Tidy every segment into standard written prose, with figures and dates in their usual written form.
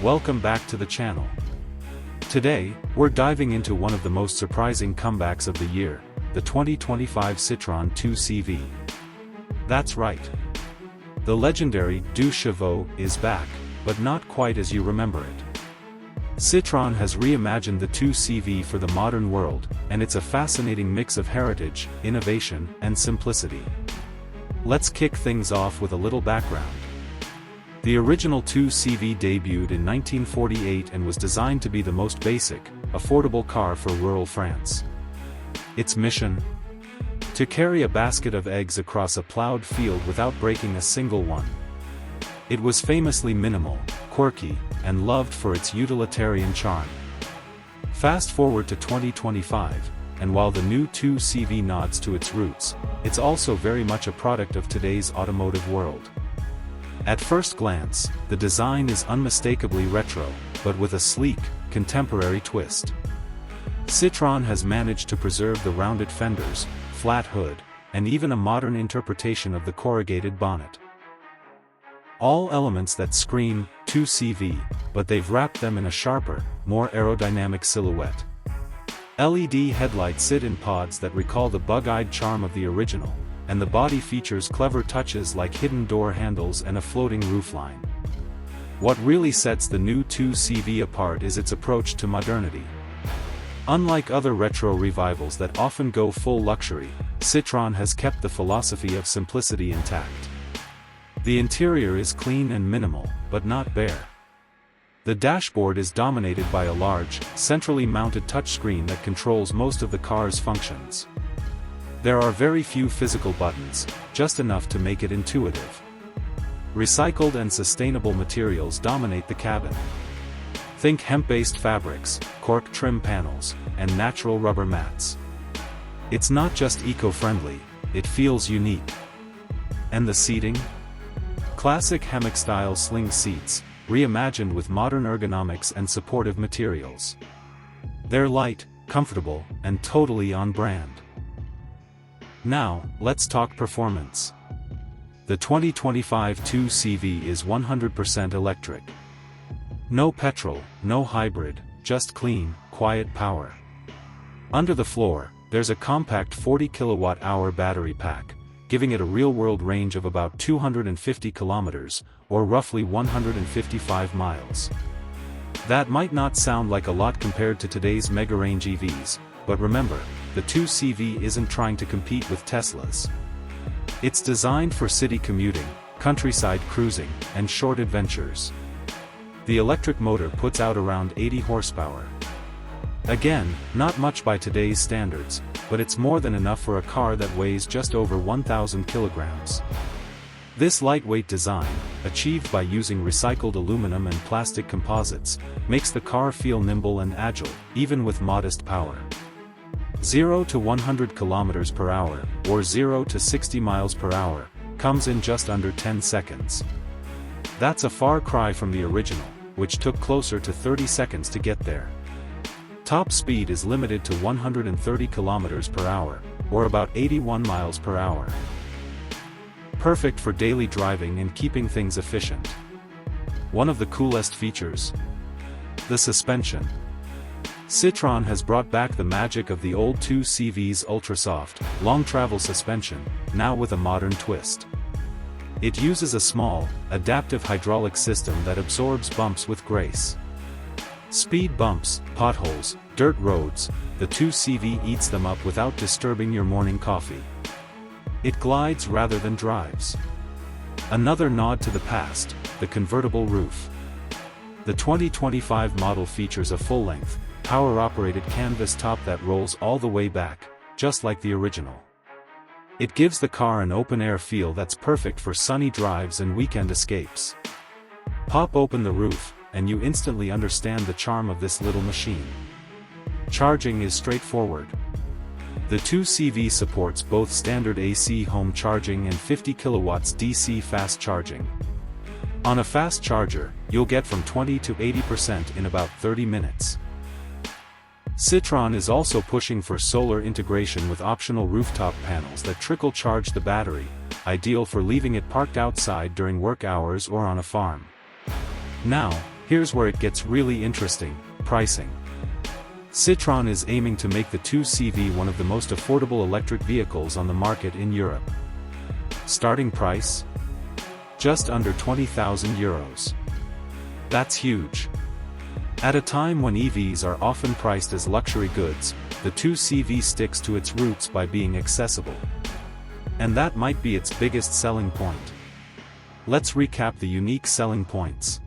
Welcome back to the channel. Today, we're diving into one of the most surprising comebacks of the year, the 2025 Citroën 2CV. That's right. The legendary 2CV is back, but not quite as you remember it. Citroën has reimagined the 2CV for the modern world, and it's a fascinating mix of heritage, innovation, and simplicity. Let's kick things off with a little background. The original 2CV debuted in 1948 and was designed to be the most basic, affordable car for rural France. Its mission? To carry a basket of eggs across a plowed field without breaking a single one. It was famously minimal, quirky, and loved for its utilitarian charm. Fast forward to 2025, and while the new 2CV nods to its roots, it's also very much a product of today's automotive world. At first glance, the design is unmistakably retro, but with a sleek, contemporary twist. Citroën has managed to preserve the rounded fenders, flat hood, and even a modern interpretation of the corrugated bonnet. All elements that scream 2CV, but they've wrapped them in a sharper, more aerodynamic silhouette. LED headlights sit in pods that recall the bug-eyed charm of the original, and the body features clever touches like hidden door handles and a floating roofline. What really sets the new 2CV apart is its approach to modernity. Unlike other retro revivals that often go full luxury, Citroën has kept the philosophy of simplicity intact. The interior is clean and minimal, but not bare. The dashboard is dominated by a large, centrally mounted touchscreen that controls most of the car's functions. There are very few physical buttons, just enough to make it intuitive. Recycled and sustainable materials dominate the cabin. Think hemp-based fabrics, cork trim panels, and natural rubber mats. It's not just eco-friendly, it feels unique. And the seating? Classic hammock-style sling seats, reimagined with modern ergonomics and supportive materials. They're light, comfortable, and totally on brand. Now, let's talk performance. The 2025 2CV is 100% electric. No petrol, no hybrid, just clean, quiet power. Under the floor, there's a compact 40 kWh battery pack, giving it a real-world range of about 250 kilometers, or roughly 155 miles. That might not sound like a lot compared to today's mega-range EVs, but remember, the 2CV isn't trying to compete with Teslas. It's designed for city commuting, countryside cruising, and short adventures. The electric motor puts out around 80 horsepower. Again, not much by today's standards, but it's more than enough for a car that weighs just over 1,000 kilograms. This lightweight design, achieved by using recycled aluminum and plastic composites, makes the car feel nimble and agile, even with modest power. 0 to 100 km per hour, or 0 to 60 miles per hour, comes in just under 10 seconds. That's a far cry from the original, which took closer to 30 seconds to get there. Top speed is limited to 130 km per hour, or about 81 miles per hour. Perfect for daily driving and keeping things efficient. One of the coolest features? The suspension. Citroën has brought back the magic of the old 2CV's ultra-soft, long-travel suspension, now with a modern twist. It uses a small, adaptive hydraulic system that absorbs bumps with grace. Speed bumps, potholes, dirt roads, the 2CV eats them up without disturbing your morning coffee. It glides rather than drives. Another nod to the past, the convertible roof. The 2025 model features a full-length, power-operated canvas top that rolls all the way back, just like the original. It gives the car an open-air feel that's perfect for sunny drives and weekend escapes. Pop open the roof, and you instantly understand the charm of this little machine. Charging is straightforward. The 2CV supports both standard AC home charging and 50 kilowatts DC fast charging. On a fast charger, you'll get from 20 to 80% in about 30 minutes. Citroën is also pushing for solar integration with optional rooftop panels that trickle charge the battery, ideal for leaving it parked outside during work hours or on a farm. Now, Here's where it gets really interesting: pricing. Citroën is aiming to make the 2CV one of the most affordable electric vehicles on the market in Europe. Starting price? Just under €20,000. That's huge. At a time when EVs are often priced as luxury goods, the 2CV sticks to its roots by being accessible. And that might be its biggest selling point. Let's recap the unique selling points.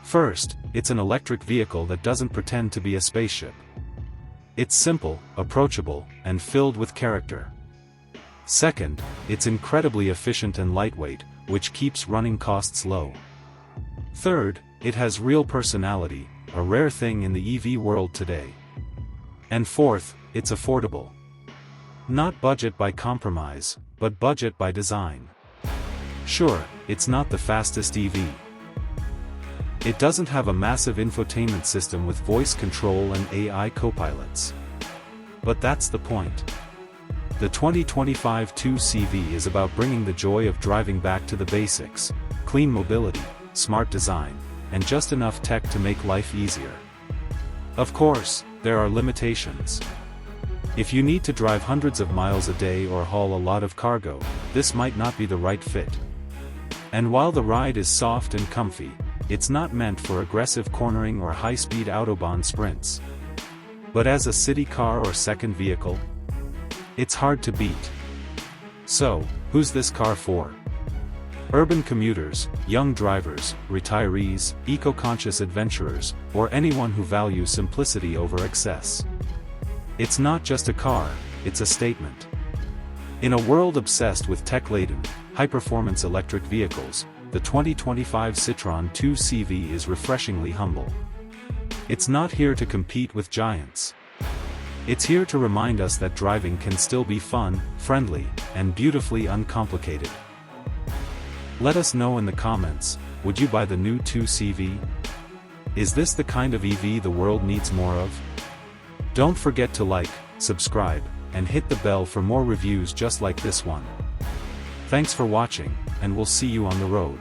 First, it's an electric vehicle that doesn't pretend to be a spaceship. It's simple, approachable, and filled with character. Second, it's incredibly efficient and lightweight, which keeps running costs low. Third, it has real personality, a rare thing in the EV world today. And fourth, it's affordable. Not budget by compromise, but budget by design. Sure, it's not the fastest EV. It doesn't have a massive infotainment system with voice control and AI copilots. But that's the point. The 2025 2CV is about bringing the joy of driving back to the basics: clean mobility, smart design, and just enough tech to make life easier. Of course, there are limitations. If you need to drive hundreds of miles a day or haul a lot of cargo, this might not be the right fit. And while the ride is soft and comfy, it's not meant for aggressive cornering or high-speed autobahn sprints. But as a city car or second vehicle, it's hard to beat. So, who's this car for? Urban commuters, young drivers, retirees, eco-conscious adventurers, or anyone who values simplicity over excess. It's not just a car, it's a statement. In a world obsessed with tech-laden, high-performance electric vehicles, the 2025 Citroën 2CV is refreshingly humble. It's not here to compete with giants. It's here to remind us that driving can still be fun, friendly, and beautifully uncomplicated. Let us know in the comments, would you buy the new 2CV? Is this the kind of EV the world needs more of? Don't forget to like, subscribe, and hit the bell for more reviews just like this one. Thanks for watching, and we'll see you on the road.